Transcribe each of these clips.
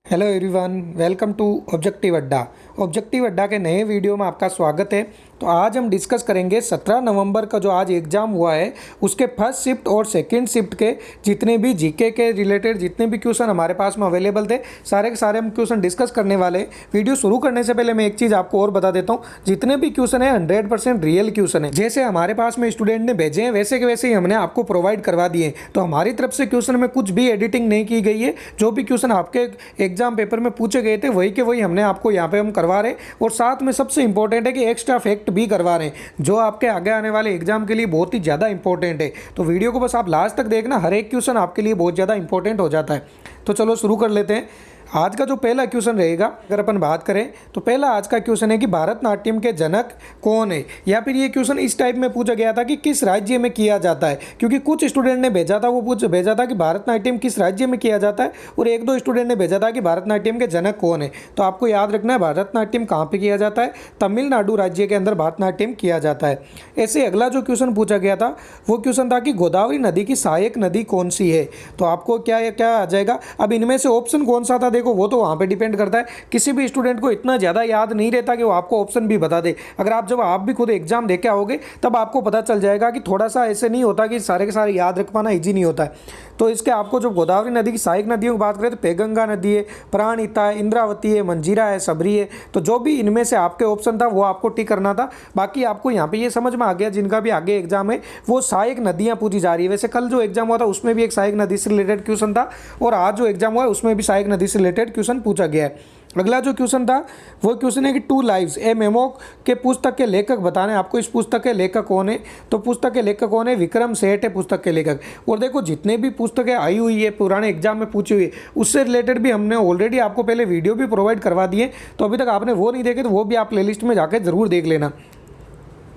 Hello everyone, welcome to Objective Adda. Objective Adda के नए video में आपका स्वागत है। तो आज हम डिस्कस करेंगे 17 नवंबर का जो आज एग्ज़ाम हुआ है उसके फर्स्ट शिफ्ट और सेकंड शिफ्ट के जितने भी जीके के रिलेटेड जितने भी क्वेश्चन हमारे पास में अवेलेबल थे सारे के सारे हम क्वेश्चन डिस्कस करने वाले हैं। वीडियो शुरू करने से पहले मैं एक चीज़ आपको और बता देता हूँ, जितने भी क्वेश्चन है 100% रियल क्वेश्चन है। जैसे हमारे पास में स्टूडेंट ने भेजे हैं वैसे के वैसे ही हमने आपको प्रोवाइड करवा दिए। तो हमारी तरफ से क्वेश्चन में कुछ भी एडिटिंग नहीं की गई है। जो भी क्वेश्चन आपके एग्जाम पेपर में पूछे गए थे वही के वही हमने आपको यहाँ पे हम करवा रहे हैं। और साथ में सबसे इंपॉर्टेंट है कि एक्स्ट्रा फैक्ट भी करवा रहे हैं जो आपके आगे आने वाले एग्जाम के लिए बहुत ही ज़्यादा इंपॉर्टेंट है। तो वीडियो को बस आप लास्ट तक देखना, हर एक क्वेश्चन आपके लिए बहुत ज़्यादा इंपॉर्टेंट हो जाता है। तो चलो शुरू कर लेते हैं। आज का जो पहला क्वेश्चन रहेगा, अगर अपन बात करें तो पहला आज का क्वेश्चन है कि भारतनाट्यम के जनक कौन है, या फिर ये क्वेश्चन इस टाइप में पूछा गया था कि किस राज्य में किया जाता है। क्योंकि कुछ स्टूडेंट ने भेजा था, वो भेजा था कि भारतनाट्यम किस राज्य में किया जाता है, और एक दो स्टूडेंट ने भेजा था कि भारतनाट्यम के जनक कौन है। तो आपको याद रखना है भारतनाट्यम कहाँ पर किया जाता है, तमिलनाडु राज्य के अंदर भारतनाट्यम किया जाता है। ऐसे अगला जो क्वेश्चन पूछा गया था वो क्वेश्चन था कि गोदावरी नदी की सहायक नदी कौन सी है। तो आपको क्या क्या आ जाएगा, अब इनमें से ऑप्शन कौन सा था देखो वो तो वहाँ पे डिपेंड करता है। किसी भी स्टूडेंट को इतना ज़्यादा याद नहीं रहता कि वो आपको ऑप्शन भी बता दे। अगर आप भी खुद एग्जाम दे के आओगे तब आपको पता चल जाएगा कि थोड़ा सा ऐसे नहीं होता कि सारे के सारे याद रख पाना ईजी नहीं होता है। तो इसके आपको जो गोदावरी नदी की सहायक नदियों की बात करें तो पेगंगा नदी है, प्राणहिता है, इंद्रावती है, मंजीरा है, सबरी है। तो जो भी इनमें से आपके ऑप्शन था वो आपको टिक करना था। बाकी आपको यहाँ पे ये समझ में आ गया जिनका भी आगे एग्जाम है वो सहायक नदियाँ पूछी जा रही है। वैसे कल जो एग्जाम हुआ था उसमें भी एक सहायक नदी से रिलेटेड क्वेश्चन था, और आज जो एग्जाम हुआ है उसमें भी सहायक नदी से रिलेटेड क्वेश्चन पूछा गया है। अगला जो क्वेश्चन था वो क्वेश्चन है कि टू लाइव्स ए मेमो के पुस्तक के लेखक बताने। आपको इस पुस्तक के लेखक कौन है, तो पुस्तक के लेखक कौन है, विक्रम सेठ है पुस्तक के लेखक। और देखो जितने भी पुस्तकें आई हुई है पुराने एग्जाम में पूछी हुई है उससे रिलेटेड भी हमने ऑलरेडी आपको पहले वीडियो भी प्रोवाइड करवा दिए। तो अभी तक आपने वो नहीं देखे तो वो भी आप प्लेलिस्ट में जाकर जरूर देख लेना।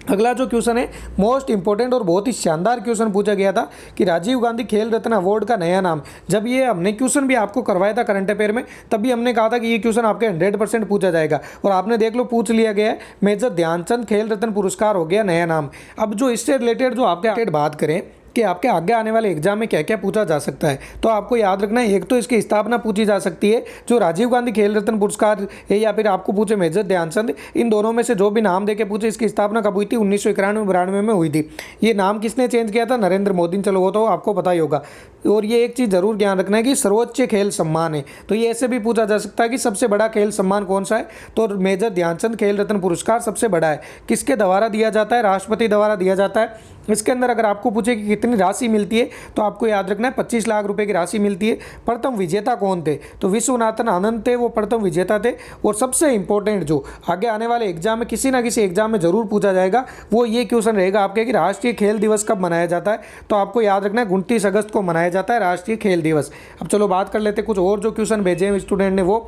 अगला जो क्वेश्चन है मोस्ट इंपॉर्टेंट और बहुत ही शानदार क्वेश्चन पूछा गया था कि राजीव गांधी खेल रत्न अवार्ड का नया नाम। जब ये हमने क्वेश्चन भी आपको करवाया था करंट अफेयर में तभी हमने कहा था कि ये क्वेश्चन आपके 100% पूछा जाएगा, और आपने देख लो पूछ लिया गया है। मेजर ध्यानचंद खेल रत्न पुरस्कार हो गया नया नाम। अब जो इससे रिलेटेड जो आपके बात करें कि आपके आगे आने वाले एग्जाम में क्या क्या पूछा जा सकता है, तो आपको याद रखना है एक तो इसकी स्थापना पूछी जा सकती है जो राजीव गांधी खेल रत्न पुरस्कार है, या फिर आपको पूछे मेजर ध्यानचंद, इन दोनों में से जो भी नाम देके पूछे इसकी स्थापना कब हुई थी, 1991-92 में हुई थी। ये नाम किसने चेंज किया था, नरेंद्र मोदी ने। चलो वो तो आपको पता ही होगा। और ये एक चीज़ जरूर ध्यान रखना है कि सर्वोच्च खेल सम्मान है, तो ये ऐसे भी पूछा जा सकता है कि सबसे बड़ा खेल सम्मान कौन सा है, तो मेजर ध्यानचंद खेल रत्न पुरस्कार सबसे बड़ा है। किसके द्वारा दिया जाता है, राष्ट्रपति द्वारा दिया जाता है। इसके अंदर अगर आपको पूछे कि कितनी राशि मिलती है तो आपको याद रखना है 25 लाख रुपए की राशि मिलती है। प्रथम विजेता कौन थे, तो विश्वनाथन आनंद थे, वो प्रथम विजेता थे। और सबसे इंपॉर्टेंट जो आगे आने वाले एग्जाम में किसी ना किसी एग्जाम में जरूर पूछा जाएगा वो ये क्वेश्चन रहेगा आपके कि राष्ट्रीय खेल दिवस कब मनाया जाता है। तो आपको याद रखना है 29 अगस्त को मनाया जाता है राष्ट्रीय खेल दिवस। अब चलो बात कर लेते हैं कुछ और जो क्वेश्चन भेजे हैं स्टूडेंट ने वो।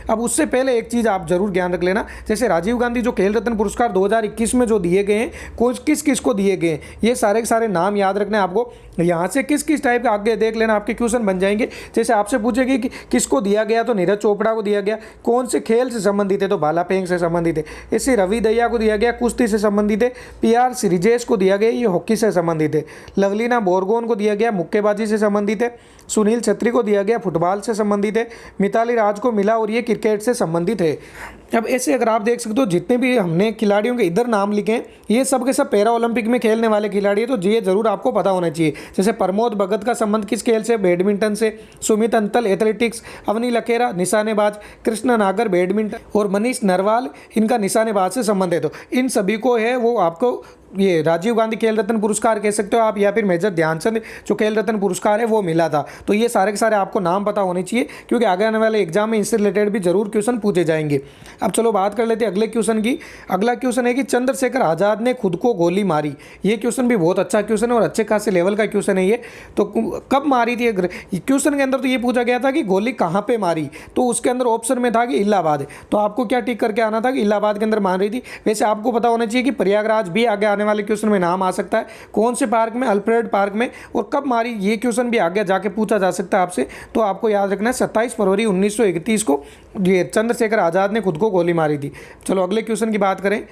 अब उससे पहले एक चीज़ आप जरूर ध्यान रख लेना, जैसे राजीव गांधी जो खेल रत्न पुरस्कार 2021 में जो दिए गए हैं किस किस को दिए गए हैं, ये सारे के सारे नाम याद रखने हैं आपको। यहाँ से किस किस टाइप के आगे देख लेना आपके क्वेश्चन बन जाएंगे। जैसे आपसे पूछेगी कि किसको दिया गया, तो नीरज चोपड़ा को दिया गया। कौन से खेल से संबंधित है, तो भाला फेंक से संबंधित है। इसे रवि दहिया को दिया गया, कुश्ती से संबंधित है। PR श्रीजेश को दिया गया, ये हॉकी से संबंधित है। लवलीना बोरगोन को दिया गया, मुक्केबाजी से संबंधित है। सुनील छेत्री को दिया गया, फुटबॉल से संबंधित है। मिताली राज को मिला और ये क्रिकेट से संबंधित है। अब ऐसे अगर आप देख सकते हो जितने भी हमने खिलाड़ियों के इधर नाम लिखे हैं ये सब के सब पैरा ओलंपिक में खेलने वाले खिलाड़ी है, तो ये जरूर आपको पता होना चाहिए। जैसे प्रमोद भगत का संबंध किस खेल से, बैडमिंटन से। सुमित अंतल एथलेटिक्स, अवनी लखेरा निशानेबाज, कृष्ण नागर बैडमिंटन, और मनीष नरवाल इनका निशानेबाज से संबंध है। तो इन सभी को है वो आपको ये राजीव गांधी खेल रत्न पुरस्कार कह सकते हो आप, या फिर मेजर ध्यानचंद जो खेल रत्न पुरस्कार है वो मिला था। तो ये सारे के सारे आपको नाम पता होने चाहिए क्योंकि आगे आने वाले एग्जाम में इससे रिलेटेड भी जरूर क्वेश्चन पूछे जाएंगे। अब चलो बात कर लेते हैं अगले क्वेश्चन की। अगला क्वेश्चन है कि चंद्रशेखर आजाद ने खुद को गोली मारी। ये क्वेश्चन भी बहुत अच्छा क्वेश्चन है और अच्छे खासे लेवल का क्वेश्चन है ये। तो कब मारी थी क्वेश्चन के अंदर, तो ये पूछा गया था कि गोली कहाँ पे मारी, तो उसके अंदर ऑप्शन में था कि इलाहाबाद। तो आपको क्या टिक करके आना था कि इलाहाबाद के अंदर मार रही थी। वैसे आपको पता होना चाहिए कि प्रयागराज भी आगे आने वाले क्वेश्चन में नाम आ सकता है। कौन से पार्क में, अल्फ्रेड पार्क में, और कब मारी ये क्वेश्चन भी आगे जाके पूछा जा सकता है आपसे। तो आपको याद रखना है 27 फरवरी 1931 को ये चंद्रशेखर आजाद ने खुद को गोली मारी थी। चलो अगले क्वेश्चन की बात करें।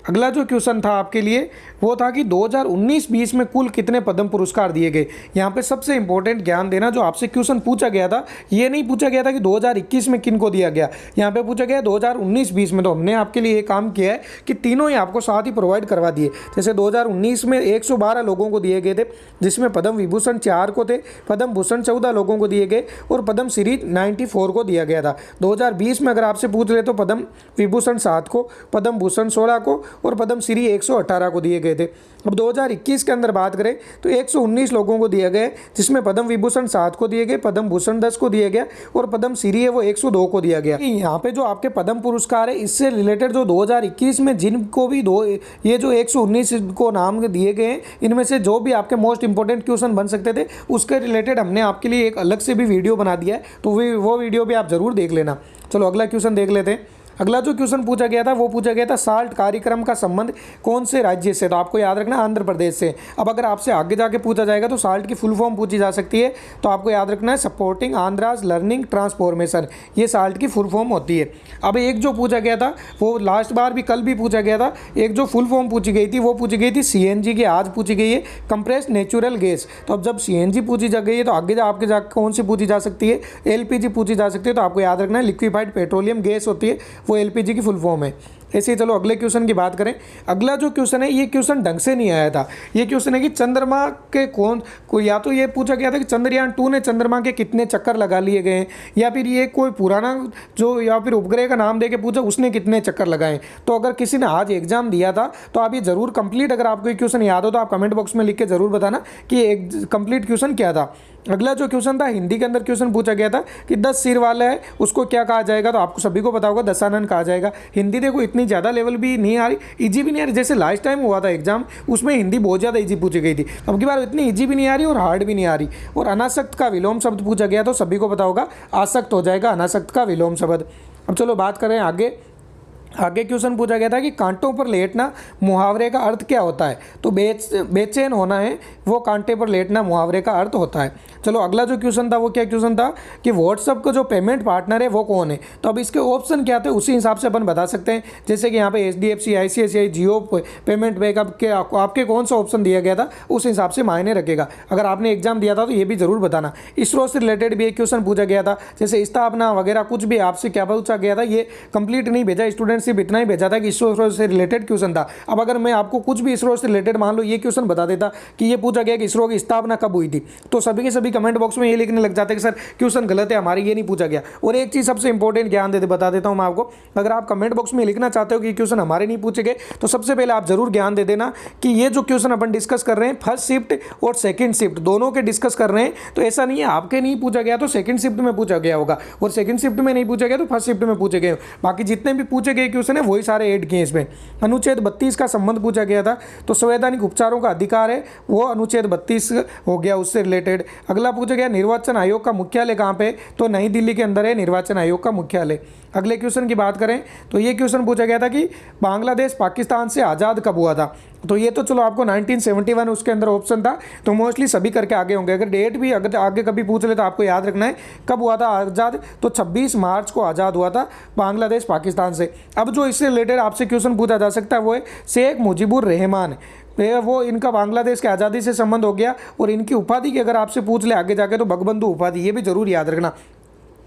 अगला जो क्वेश्चन था आपके लिए वो था कि 2019-20 में कुल कितने पद्म पुरस्कार दिए गए। यहाँ पे सबसे इंपॉर्टेंट ज्ञान देना, जो आपसे क्वेश्चन पूछा गया था, ये नहीं पूछा गया था कि 2021 में किन को दिया गया, यहाँ पे पूछा गया 2019-20 में। तो हमने आपके लिए ये काम किया है कि तीनों ही आपको साथ ही प्रोवाइड करवा दिए। जैसे 2019 में 112 लोगों को दिए गए थे, जिसमें पद्म विभूषण 4 को थे, पद्म भूषण 14 लोगों को दिए गए और पद्म श्री 94 को दिया गया था। 2020 में अगर आपसे पूछ ले तो पद्म विभूषण 7 को, पद्म भूषण 16 को और पद्म श्री 118 को दिए गए थे। अब 2021 के अंदर बात करें तो 119 लोगों को दिए गए, जिसमें पद्म विभूषण 7 को दिए गए, पद्म भूषण 10 को दिया गया और पद्म श्री है वो 102 को दिया गया। यहाँ पे जो आपके पद्म पुरस्कार है, इससे रिलेटेड जो 2021 में जिनको भी ये जो 119 को नाम दिए गए हैं, इनमें से जो भी आपके मोस्ट इंपॉर्टेंट क्वेश्चन बन सकते थे, उसके रिलेटेड हमने आपके लिए एक अलग से भी वीडियो बना दिया है, तो वो वीडियो भी आप जरूर देख लेना। चलो अगला क्वेश्चन देख लेते हैं। अगला जो क्वेश्चन पूछा गया था वो पूछा गया था साल्ट कार्यक्रम का संबंध कौन से राज्य से। तो आपको याद रखना आंध्र प्रदेश से। अब अगर आपसे आगे जाके पूछा जाएगा तो साल्ट की फुल फॉर्म पूछी जा सकती है, तो आपको याद रखना है सपोर्टिंग आंध्राज लर्निंग ट्रांसफॉर्मेशन, ये साल्ट की फुल फॉर्म होती है। अब एक जो पूछा गया था वो लास्ट बार भी कल भी पूछा गया था, एक जो फुल फॉर्म पूछी गई थी वो पूछी गई थी CNG की, आज पूछी गई है कंप्रेस्ड नेचुरल गैस। तो अब जब CNG पूछी जा गई है तो आगे आपके जाकर कौन सी पूछी जा सकती है, LPG पूछी जा सकती है। तो आपको याद रखना है लिक्विफाइड पेट्रोलियम गैस होती है, वो LPG की फुल फॉर्म है। ऐसे ही चलो अगले क्वेश्चन की बात करें। अगला जो क्वेश्चन है ये क्वेश्चन ढंग से नहीं आया था। ये क्वेश्चन है कि चंद्रमा के कौन को, या तो ये पूछा गया था कि चंद्रयान 2 ने चंद्रमा के कितने चक्कर लगा लिए गए, या फिर ये कोई पुराना जो या फिर उपग्रह का नाम दे के पूछा उसने कितने चक्कर लगाए। तो अगर किसी ने आज एग्जाम दिया था तो आप ये जरूर कंप्लीट, अगर आपको ये क्वेश्चन याद हो तो आप कमेंट बॉक्स में लिख के जरूर बताना कि एक कंप्लीट क्वेश्चन क्या था। अगला जो क्वेश्चन था हिंदी के अंदर क्वेश्चन पूछा गया था कि 10 सिर वाला है उसको क्या कहा जाएगा। तो आपको सभी को पता होगा दशानन कहा जाएगा। हिंदी देखो इतनी ज़्यादा लेवल भी नहीं आ रही, इजी भी नहीं आ रही। जैसे लास्ट टाइम हुआ था एग्जाम, उसमें हिंदी बहुत ज़्यादा इजी पूछी गई थी, अब की बार इतनी इजी भी नहीं आ रही और हार्ड भी नहीं आ रही। और अनासक्त का विलोम शब्द पूछा गया तो सभी को पता होगा आसक्त हो जाएगा अनासक्त का विलोम शब्द। अब चलो बात करें आगे क्वेश्चन पूछा गया था कि कांटों पर लेटना मुहावरे का अर्थ क्या होता है। तो बेचैन होना है वो कांटे पर लेटना मुहावरे का अर्थ होता है। चलो अगला जो क्वेश्चन था वो क्या क्वेश्चन था कि व्हाट्सअप का जो पेमेंट पार्टनर है वो कौन है। तो अब इसके ऑप्शन क्या थे उसी हिसाब से अपन बता सकते हैं। जैसे कि यहाँ पे HDFC, ICICI, जियो पेमेंट बैंक, आपके कौन सा ऑप्शन दिया गया था उस हिसाब से मायने रखेगा। अगर आपने एग्जाम दिया था तो ये भी जरूर बताना। इसरो से रिलेटेड भी एक क्वेश्चन पूछा गया था, जैसे स्थापना वगैरह कुछ भी आपसे क्या पूछा गया था, ये कंप्लीट नहीं भेजा स्टूडेंट, सिर्फ इतना ही भेजा था कि इसरो से रिलेटेड क्वेश्चन था। अब अगर मैं आपको कुछ भी इसरो से रिलेटेड मान लो ये क्वेश्चन बता देता कि ये पूछा गया कि इसरो की स्थापना कब हुई थी, तो सभी के सभी कमेंट बॉक्स में ये लिखने लग जाते कि सर क्वेश्चन गलत है हमारी, ये नहीं पूछा गया। और एक चीज सबसे इंपॉर्टेंट ज्ञान देते बता देता हूं मैं आपको, अगर आप कमेंट बॉक्स में लिखना चाहते हो कि क्वेश्चन हमारे नहीं पूछे गए तो सबसे पहले आप जरूर ज्ञान दे देना कि ये जो क्वेश्चन अपन डिस्कस कर रहे हैं फर्स्ट शिफ्ट और सेकंड शिफ्ट दोनों के डिस्कस कर रहे हैं। तो ऐसा नहीं है आपके नहीं पूछा गया तो सेकंड शिफ्ट में पूछा गया होगा, और सेकंड शिफ्ट में नहीं पूछा गया तो फर्स्ट शिफ्ट में पूछे गए। बाकी जितने भी पूछे गए क्वेश्चन है वही सारे ऐड किए इसमें। अनुच्छेद 32 का संबंध पूछा गया था, तो संवैधानिक उपचारों का अधिकार है वो अनुच्छेद 32 हो गया उससे रिलेटेड। अगला पूछा गया निर्वाचन आयोग का मुख्यालय कहाँ पे, तो नई दिल्ली के अंदर है निर्वाचन आयोग का मुख्यालय। अगले क्वेश्चन की बात करें तो ये क्वेश्चन पूछा गया था कि बांग्लादेश पाकिस्तान से आज़ाद कब हुआ था। तो ये तो चलो आपको 1971 उसके अंदर ऑप्शन था, तो मोस्टली सभी करके आगे होंगे। अगर डेट भी अगर आगे कभी पूछ ले तो आपको याद रखना है कब हुआ था आज़ाद, तो 26 मार्च को आज़ाद हुआ था बांग्लादेश पाकिस्तान से। अब जो इससे रिलेटेड आपसे क्वेश्चन पूछा जा सकता है वो है शेख मुजीबुर रहमान, वो इनका बांग्लादेश के आज़ादी से संबंध हो गया। और इनकी उपाधि की अगर आपसे पूछ ले आगे जाके तो बंगबंधु उपाधि, ये भी जरूर याद रखना।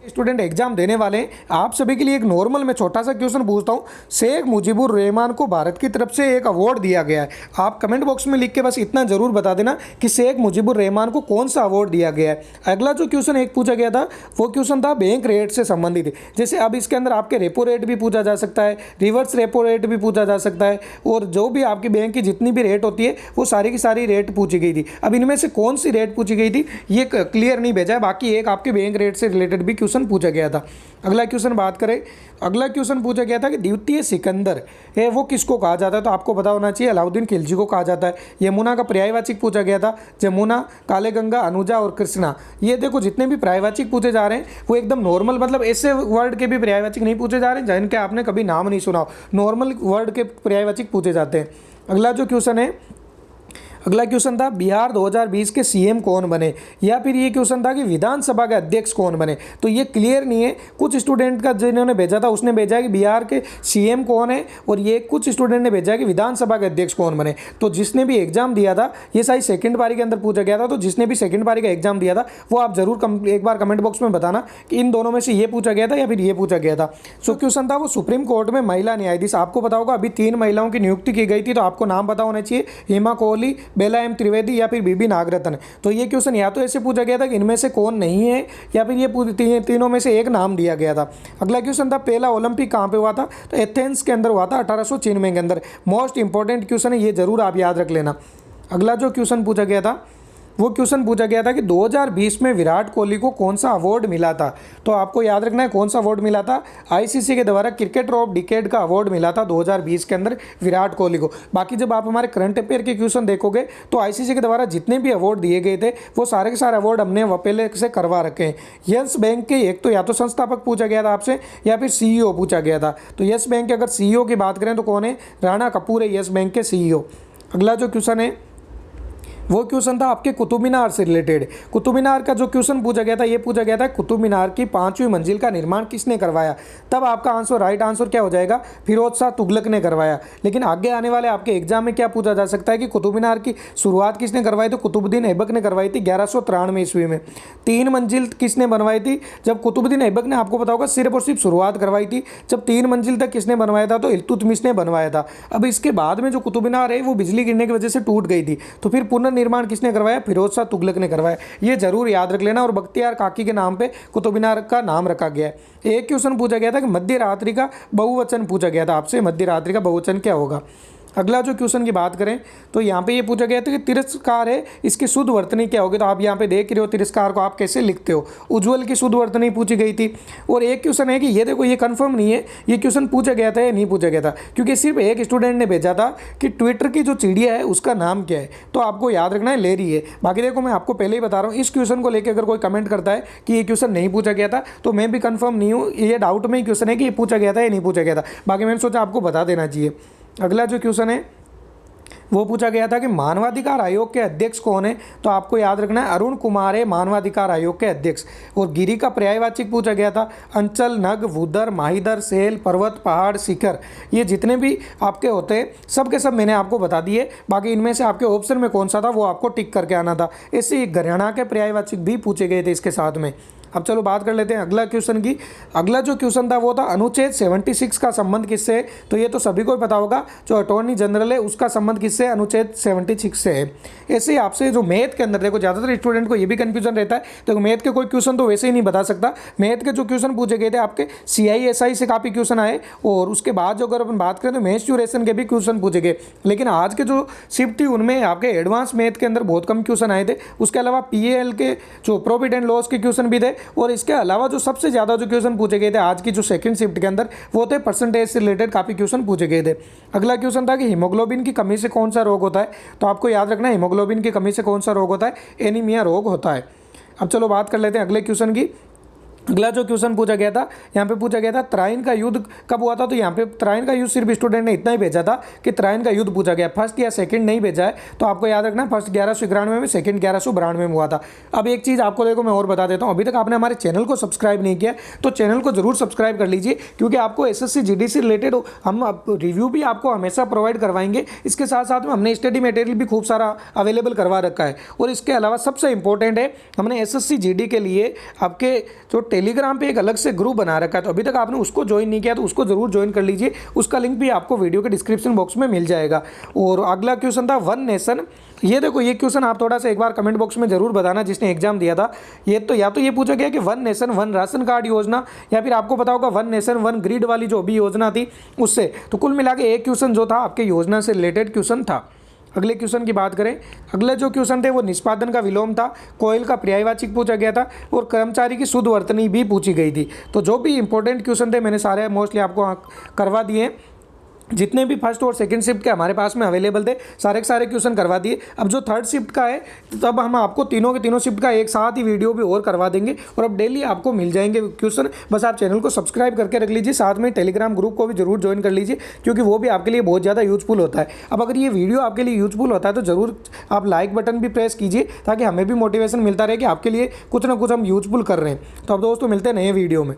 स्टूडेंट एग्जाम देने वाले हैं आप सभी के लिए एक नॉर्मल में छोटा सा क्वेश्चन पूछता हूँ, शेख मुजीबुर रहमान को भारत की तरफ से एक अवार्ड दिया गया है। आप कमेंट बॉक्स में लिख के बस इतना जरूर बता देना कि शेख मुजीबुर रहमान को कौन सा अवार्ड दिया गया है। अगला जो क्वेश्चन एक पूछा गया था वो क्वेश्चन था बैंक रेट से संबंधित। जैसे अब इसके अंदर आपके रेपो रेट भी पूछा जा सकता है, रिवर्स रेपो रेट भी पूछा जा सकता है, और जो भी आपकी बैंक की जितनी भी रेट होती है वो सारी की सारी रेट पूछी गई थी। अब इनमें से कौन सी रेट पूछी गई थी ये क्लियर नहीं भेजा है, बाकी एक आपके बैंक रेट से रिलेटेड भी क्वेश्चन पूछा गया था। अगला क्वेश्चन बात करें, अगला क्वेश्चन पूछा गया था कि द्वितीय सिकंदर है वो किसको कहा जाता है। तो आपको पता होना चाहिए अलाउद्दीन खिलजी को कहा जाता है। यमुना का पर्यायवाची पूछा गया था, जमुना, कालेगंगा, अनुजा और कृष्णा। ये देखो जितने भी पर्यायवाची पूछे जा रहे हैं वो एकदम नॉर्मल, मतलब ऐसे वर्ड के भी पर्यायवाची नहीं पूछे जा रहे हैं जिनके आपने कभी नाम नहीं सुना हो, नॉर्मल वर्ड के पर्यायवाची पूछे जाते हैं। अगला जो क्वेश्चन है अगला क्वेश्चन था बिहार 2020 के सीएम कौन बने, या फिर ये क्वेश्चन था कि विधानसभा के अध्यक्ष कौन बने। तो ये क्लियर नहीं है। कुछ स्टूडेंट का जिन्होंने भेजा था उसने भेजा कि बिहार के सीएम कौन है, और ये कुछ स्टूडेंट ने भेजा कि विधानसभा के अध्यक्ष कौन बने। तो जिसने भी एग्जाम दिया था, ये शायद सेकंड पारी के अंदर पूछा गया था, तो जिसने भी सेकंड पारी का एग्जाम दिया था वो आप जरूर एक बार कमेंट बॉक्स में बताना कि इन दोनों में से ये पूछा गया था या फिर ये पूछा गया था। सो क्वेश्चन था वो सुप्रीम कोर्ट में महिला न्यायाधीश, आपको पता होगा अभी 3 महिलाओं की नियुक्ति की गई थी, तो आपको नाम पता होना चाहिए, हेमा कोहली, बेला एम त्रिवेदी या फिर बीबी नागरत्न। तो ये क्वेश्चन या तो ऐसे पूछा गया था कि इनमें से कौन नहीं है, या फिर ये तीनों में से एक नाम दिया गया था। अगला क्वेश्चन था पहला ओलंपिक कहाँ पे हुआ था, तो एथेंस के अंदर हुआ था 1896 के अंदर। मोस्ट इंपॉर्टेंट क्वेश्चन है, ये जरूर आप याद रख लेना। अगला जो क्वेश्चन पूछा गया था वो क्वेश्चन पूछा गया था कि 2020 में विराट कोहली को कौन सा अवार्ड मिला था। तो आपको याद रखना है कौन सा अवार्ड मिला था। आईसीसी के द्वारा क्रिकेटर ऑफ डिकेड का अवार्ड मिला था 2020 के अंदर विराट कोहली को। बाकी जब आप हमारे करंट अफेयर के क्वेश्चन देखोगे तो आईसीसी के द्वारा जितने भी अवार्ड दिए गए थे वो सारे के सारे अवार्ड हमने पहले से करवा रखे हैं। यस बैंक के एक तो या तो संस्थापक पूछा गया था आपसे, या फिर सीईओ पूछा गया था। तो यस बैंक के अगर सीईओ की बात करें तो कौन है, राणा कपूर है यस बैंक के सीईओ। अगला जो क्वेश्चन है वो क्वेश्चन था आपके कुतुब मीनार से रिलेटेड। कुतुब मीनार का जो क्वेश्चन पूछा गया था, ये पूछा गया था कुतुब मीनार की 5वीं मंजिल का निर्माण किसने करवाया। तब आपका आंसर राइट आंसर क्या हो जाएगा, फिरोज शाह तुगलक ने करवाया। लेकिन आगे आने वाले आपके एग्जाम में क्या पूछा जा सकता है कि कुतुब मीनार की शुरुआत किसने करवाई, तो कुतुबुद्दीन ऐबक ने करवाई थी 1193 ईस्वी में। 3 मंजिल किसने बनवाई थी, जब कुतुबुद्दीन ऐबक ने आपको पता होगा सिर्फ और सिर्फ शुरुआत करवाई थी। जब 3 मंजिल तक किसने बनवाया था, तो इल्तुतमिश ने बनवाया था। अब इसके बाद में जो कुतुब मीनार है वो बिजली गिरने की वजह से टूट गई थी, तो फिर पुनर्निर्माण किसने करवाया, फिरोज शाह तुगलक ने करवाया। ये जरूर याद रख लेना। और बख्तियार काकी के नाम पे कुतुब मीनार का नाम रखा गया है। एक क्वेश्चन पूछा गया था कि मध्य रात्रि का बहुवचन पूछा गया था आपसे, मध्य रात्रि का बहुवचन क्या होगा। अगला जो क्वेश्चन की बात करें तो यहाँ पे ये पूछा गया था कि तिरस्कार है, इसकी शुद्ध वर्तनी क्या होगी। तो आप यहाँ पे देख रहे हो तिरस्कार को आप कैसे लिखते हो। उज्ज्वल की शुद्ध वर्तनी पूछी गई थी। और एक क्वेश्चन है कि ये देखो ये कंफर्म नहीं है ये क्वेश्चन पूछा गया था या नहीं पूछा गया था, क्योंकि सिर्फ एक स्टूडेंट ने भेजा था कि ट्विटर की जो चिड़िया है उसका नाम क्या है। तो आपको याद रखना है लेरी है। बाकी देखो मैं आपको पहले ही बता रहा हूँ, इस क्वेश्चन को लेकर अगर कोई कमेंट करता है कि ये क्वेश्चन नहीं पूछा गया था तो मैं भी कंफर्म नहीं हूँ, ये डाउट में ही क्वेश्चन है कि ये पूछा गया था या नहीं पूछा गया था। बाकी मैंने सोचा आपको बता देना चाहिए। अगला जो क्वेश्चन है वो पूछा गया था कि मानवाधिकार आयोग के अध्यक्ष कौन है। तो आपको याद रखना है अरुण कुमार है मानवाधिकार आयोग के अध्यक्ष। और गिरी का पर्यायवाची पूछा गया था अंचल, नग, भूदर, माहीदर, सेल, पर्वत, पहाड़, शिखर। ये जितने भी आपके होते हैं सब के सब मैंने आपको बता दिए। बाकी इनमें से आपके ऑप्शन में कौन सा था वो आपको टिक करके आना था। ऐसे हरियाणा के पर्यायवाची भी पूछे गए थे इसके साथ में। अब चलो बात कर लेते हैं अगला क्वेश्चन की। अगला जो क्वेश्चन था वो था अनुच्छेद 76 का संबंध किससे है। तो ये तो सभी को पता होगा, जो अटॉर्नी जनरल है उसका संबंध किससे, अनुच्छेद 76 से है। ऐसे ही आपसे जो मैथ के अंदर देखो ज़्यादातर स्टूडेंट को ये भी कन्फ्यूजन रहता है, देखो मैथ के कोई क्वेश्चन तो वैसे ही नहीं बता सकता। मैथ के जो क्वेश्चन पूछे गए थे आपके CISI से काफ़ी क्वेश्चन आए, और उसके बाद जो अगर अपन बात करें तो मेंस्ट्रुएशन के भी क्वेश्चन पूछे गए। लेकिन आज के जो शिफ्ट थी उनमें आपके एडवांस मैथ के अंदर बहुत कम क्वेश्चन आए थे। उसके अलावा PAL के जो प्रॉफिट एंड लॉस के क्वेश्चन भी थे। और इसके अलावा जो सबसे ज़्यादा जो क्वेश्चन पूछे गए थे आज की जो सेकंड शिफ्ट के अंदर वो थे परसेंटेज से रिलेटेड काफ़ी क्वेश्चन पूछे गए थे। अगला क्वेश्चन था कि हीमोग्लोबिन की कमी से कौन सा रोग होता है। तो आपको याद रखना है हीमोग्लोबिन की कमी से कौन सा रोग होता है, एनीमिया रोग होता है। अब चलो बात कर लेते हैं अगले क्वेश्चन की। अगला जो क्वेश्चन पूछा गया था यहाँ पे पूछा गया था त्राइन का युद्ध कब हुआ था। तो यहाँ पे त्राइन का युद्ध सिर्फ स्टूडेंट ने इतना ही भेजा था कि त्राइन का युद्ध पूछा गया, फर्स्ट या सेकंड नहीं भेजा है। तो आपको याद रखना फर्स्ट 1191 में, सेकंड 1192 में हुआ था। अब एक चीज़ आपको देखो मैं और बता देता हूँ, अभी तक आपने हमारे चैनल को सब्सक्राइब नहीं किया तो चैनल को जरूर सब्सक्राइब कर लीजिए, क्योंकि आपको SSC GD से रिलेटेड हम रिव्यू भी आपको हमेशा प्रोवाइड करवाएंगे। इसके साथ साथ में हमने स्टडी मटेरियल भी खूब सारा अवेलेबल करवा रखा है। और इसके अलावा सबसे इंपॉर्टेंट है हमने SSC GD के लिए आपके जो टेलीग्राम पे एक अलग से ग्रुप बना रखा है, तो अभी तक आपने उसको ज्वाइन नहीं किया तो उसको जरूर ज्वाइन कर लीजिए। उसका लिंक भी आपको वीडियो के डिस्क्रिप्शन बॉक्स में मिल जाएगा। और अगला क्वेश्चन था वन नेशन। ये देखो ये क्वेश्चन आप थोड़ा सा एक बार कमेंट बॉक्स में जरूर बताना जिसने एग्जाम दिया था। ये तो या तो ये पूछा गया कि one nation one ration card योजना, या फिर आपको पता होगा वन नेशन वन ग्रिड वाली जो अभी योजना थी उससे। तो कुल मिला के एक क्वेश्चन जो था आपके योजना से रिलेटेड क्वेश्चन था। अगले क्वेश्चन की बात करें, अगले जो क्वेश्चन थे वो निष्पादन का विलोम था, कोयल का पर्यायवाची पूछा गया था, और कर्मचारी की शुद्ध वर्तनी भी पूछी गई थी। तो जो भी इंपॉर्टेंट क्वेश्चन थे मैंने सारे मोस्टली आपको करवा दिए। जितने भी फर्स्ट और सेकंड शिफ्ट के हमारे पास में अवेलेबल थे सारे के सारे क्वेश्चन करवा दिए। अब जो थर्ड शिफ्ट का है तब हम आपको तीनों के तीनों शिफ्ट का एक साथ ही वीडियो भी और करवा देंगे और अब डेली आपको मिल जाएंगे क्वेश्चन। बस आप चैनल को सब्सक्राइब करके रख लीजिए, साथ में टेलीग्राम ग्रुप को भी जरूर ज्वाइन कर लीजिए क्योंकि वो भी आपके लिए बहुत ज़्यादा यूजफुल होता है। अब अगर ये वीडियो आपके लिए यूजफुल होता है तो ज़रूर आप लाइक बटन भी प्रेस कीजिए ताकि हमें भी मोटिवेशन मिलता रहे कि आपके लिए कुछ ना कुछ हम यूजफुल कर रहे हैं। तो अब दोस्तों मिलते हैं नए वीडियो में।